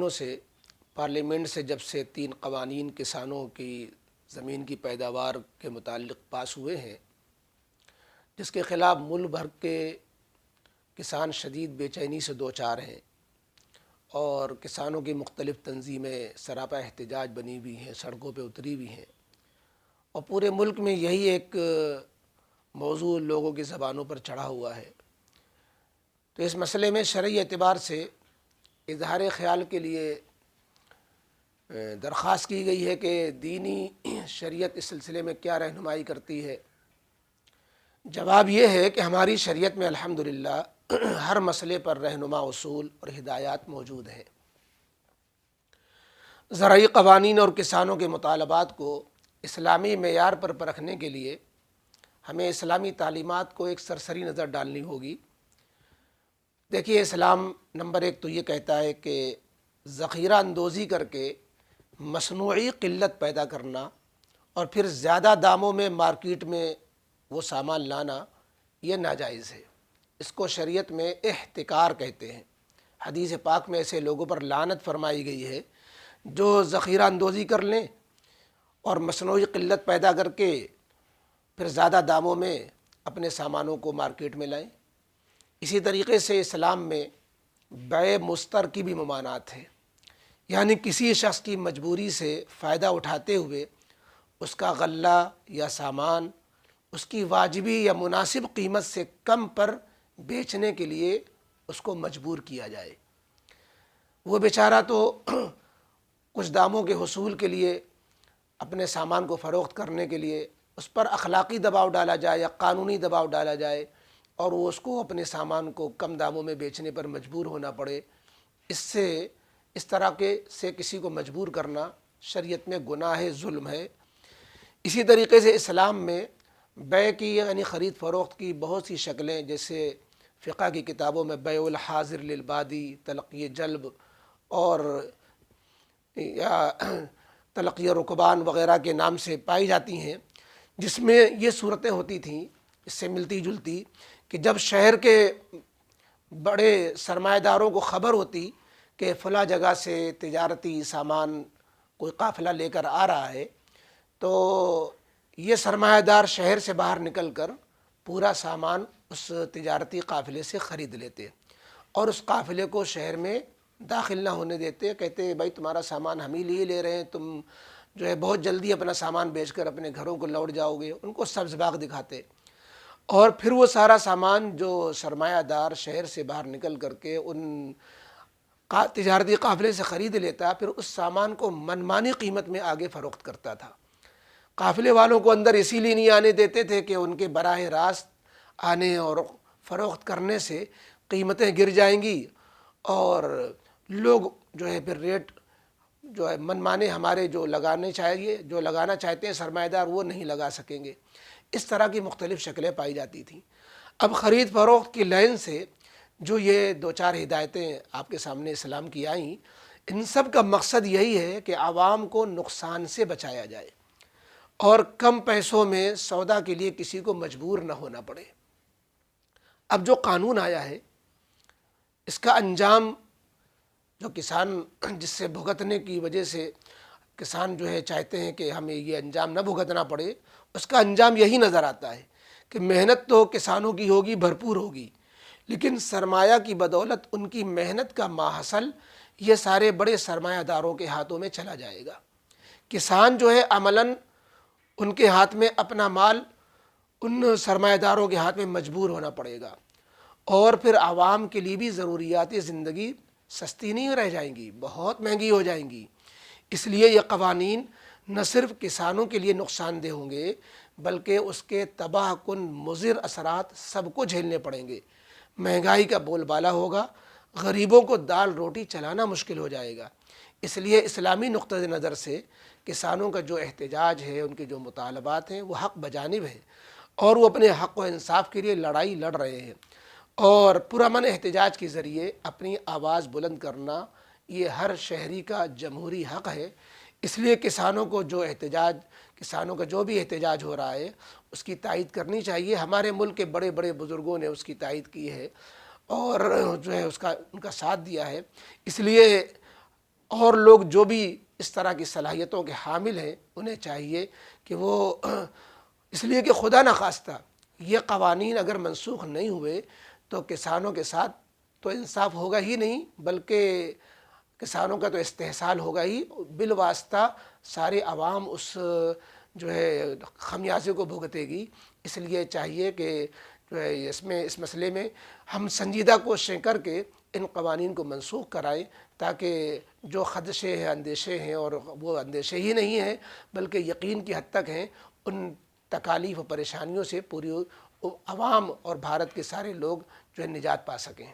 دنوں سے پارلیمنٹ سے جب سے 3 قوانین کسانوں کی زمین کی پیداوار کے متعلق پاس ہوئے ہیں، جس کے خلاف ملک بھر کے کسان شدید بے چینی سے دوچار ہیں اور کسانوں کی مختلف تنظیمیں سراپا احتجاج بنی ہوئی ہیں، سڑکوں پہ اتری ہوئی ہیں، اور پورے ملک میں یہی ایک موضوع لوگوں کی زبانوں پر چڑھا ہوا ہے، تو اس مسئلے میں شرعی اعتبار سے اظہار خیال کے لیے درخواست کی گئی ہے کہ دینی شریعت اس سلسلے میں کیا رہنمائی کرتی ہے۔ جواب یہ ہے کہ ہماری شریعت میں الحمدللہ ہر مسئلے پر رہنما اصول اور ہدایات موجود ہیں۔ زرعی قوانین اور کسانوں کے مطالبات کو اسلامی معیار پر پرکھنے کے لیے ہمیں اسلامی تعلیمات کو ایک سرسری نظر ڈالنی ہوگی۔ دیکھیے، اسلام نمبر 1 تو یہ کہتا ہے کہ ذخیرہ اندوزی کر کے مصنوعی قلت پیدا کرنا اور پھر زیادہ داموں میں مارکیٹ میں وہ سامان لانا یہ ناجائز ہے۔ اس کو شریعت میں احتکار کہتے ہیں۔ حدیث پاک میں ایسے لوگوں پر لعنت فرمائی گئی ہے جو ذخیرہ اندوزی کر لیں اور مصنوعی قلت پیدا کر کے پھر زیادہ داموں میں اپنے سامانوں کو مارکیٹ میں لائیں۔ اسی طریقے سے اسلام میں بیع مستر کی بھی ممانعت ہے، یعنی کسی شخص کی مجبوری سے فائدہ اٹھاتے ہوئے اس کا غلہ یا سامان اس کی واجبی یا مناسب قیمت سے کم پر بیچنے کے لیے اس کو مجبور کیا جائے۔ وہ بیچارہ تو کچھ داموں کے حصول کے لیے اپنے سامان کو فروخت کرنے کے لیے اس پر اخلاقی دباؤ ڈالا جائے یا قانونی دباؤ ڈالا جائے اور وہ اس کو اپنے سامان کو کم داموں میں بیچنے پر مجبور ہونا پڑے، اس طرح سے کسی کو مجبور کرنا شریعت میں گناہ ظلم ہے۔ اسی طریقے سے اسلام میں بیع کی یعنی خرید فروخت کی بہت سی شکلیں، جیسے فقہ کی کتابوں میں بیع الحاضر للبادی، تلقی جلب اور یا تلقی رکبان وغیرہ کے نام سے پائی جاتی ہیں، جس میں یہ صورتیں ہوتی تھیں اس سے ملتی جلتی کہ جب شہر کے بڑے سرمایہ داروں کو خبر ہوتی کہ فلاں جگہ سے تجارتی سامان کوئی قافلہ لے کر آ رہا ہے، تو یہ سرمایہ دار شہر سے باہر نکل کر پورا سامان اس تجارتی قافلے سے خرید لیتے اور اس قافلے کو شہر میں داخل نہ ہونے دیتے، کہتے بھائی تمہارا سامان ہم ہی لیے لے رہے ہیں، تم جو ہے بہت جلدی اپنا سامان بیچ کر اپنے گھروں کو لوٹ جاؤ گے۔ ان کو سبز باغ دکھاتے اور پھر وہ سارا سامان جو سرمایہ دار شہر سے باہر نکل کر کے ان تجارتی قافلے سے خرید لیتا، پھر اس سامان کو منمانی قیمت میں آگے فروخت کرتا تھا۔ قافلے والوں کو اندر اسی لیے نہیں آنے دیتے تھے کہ ان کے براہ راست آنے اور فروخت کرنے سے قیمتیں گر جائیں گی اور لوگ جو ہے پھر ریٹ جو ہے منمانے ہمارے جو لگانا چاہتے ہیں سرمایہ دار وہ نہیں لگا سکیں گے۔ اس طرح کی مختلف شکلیں پائی جاتی تھیں۔ اب خرید فروخت کی لائن سے جو یہ 2-4 ہدایتیں آپ کے سامنے اسلام کی آئیں، ان سب کا مقصد یہی ہے کہ عوام کو نقصان سے بچایا جائے اور کم پیسوں میں سودا کے لیے کسی کو مجبور نہ ہونا پڑے۔ اب جو قانون آیا ہے اس کا انجام جو کسان جس سے بھگتنے کی وجہ سے کسان جو ہے چاہتے ہیں کہ ہمیں یہ انجام نہ بھگتنا پڑے، اس کا انجام یہی نظر آتا ہے کہ محنت تو کسانوں کی ہوگی، بھرپور ہوگی، لیکن سرمایہ کی بدولت ان کی محنت کا ماحصل یہ سارے بڑے سرمایہ داروں کے ہاتھوں میں چلا جائے گا۔ کسان جو ہے عملاً ان کے ہاتھ میں اپنا مال ان سرمایہ داروں کے ہاتھ میں مجبور ہونا پڑے گا اور پھر عوام کے لیے بھی ضروریات زندگی سستی نہیں رہ جائیں گی، بہت مہنگی ہو جائیں گی۔ اس لیے یہ قوانین نہ صرف کسانوں کے لیے نقصان دہ ہوں گے بلکہ اس کے تباہ کن مضر اثرات سب کو جھیلنے پڑیں گے۔ مہنگائی کا بول بالا ہوگا، غریبوں کو دال روٹی چلانا مشکل ہو جائے گا۔ اس لیے اسلامی نقطہ نظر سے کسانوں کا جو احتجاج ہے، ان کے جو مطالبات ہیں وہ حق بجانب ہیں اور وہ اپنے حق و انصاف کے لیے لڑائی لڑ رہے ہیں، اور پرامن احتجاج کے ذریعے اپنی آواز بلند کرنا یہ ہر شہری کا جمہوری حق ہے۔ اس لیے کسانوں کا جو بھی احتجاج ہو رہا ہے اس کی تائید کرنی چاہیے۔ ہمارے ملک کے بڑے بڑے بزرگوں نے اس کی تائید کی ہے اور جو ہے ان کا ساتھ دیا ہے۔ اس لیے اور لوگ جو بھی اس طرح کی صلاحیتوں کے حامل ہیں انہیں چاہیے کہ وہ اس لیے کہ خدا نخواستہ یہ قوانین اگر منسوخ نہیں ہوئے تو کسانوں کے ساتھ تو انصاف ہوگا ہی نہیں، بلکہ کسانوں کا تو استحصال ہوگا ہی، بالواسطہ سارے عوام اس جو ہے خمیازے کو بھگتے گی۔ اس لیے چاہیے کہ جو ہے اس مسئلے میں ہم سنجیدہ کوششیں کر کے ان قوانین کو منسوخ کرائیں، تاکہ جو خدشے ہیں، اندیشے ہیں، اور وہ اندیشے ہی نہیں ہیں بلکہ یقین کی حد تک ہیں، ان تکالیف و پریشانیوں سے پوری عوام اور بھارت کے سارے لوگ جو ہے نجات پا سکیں۔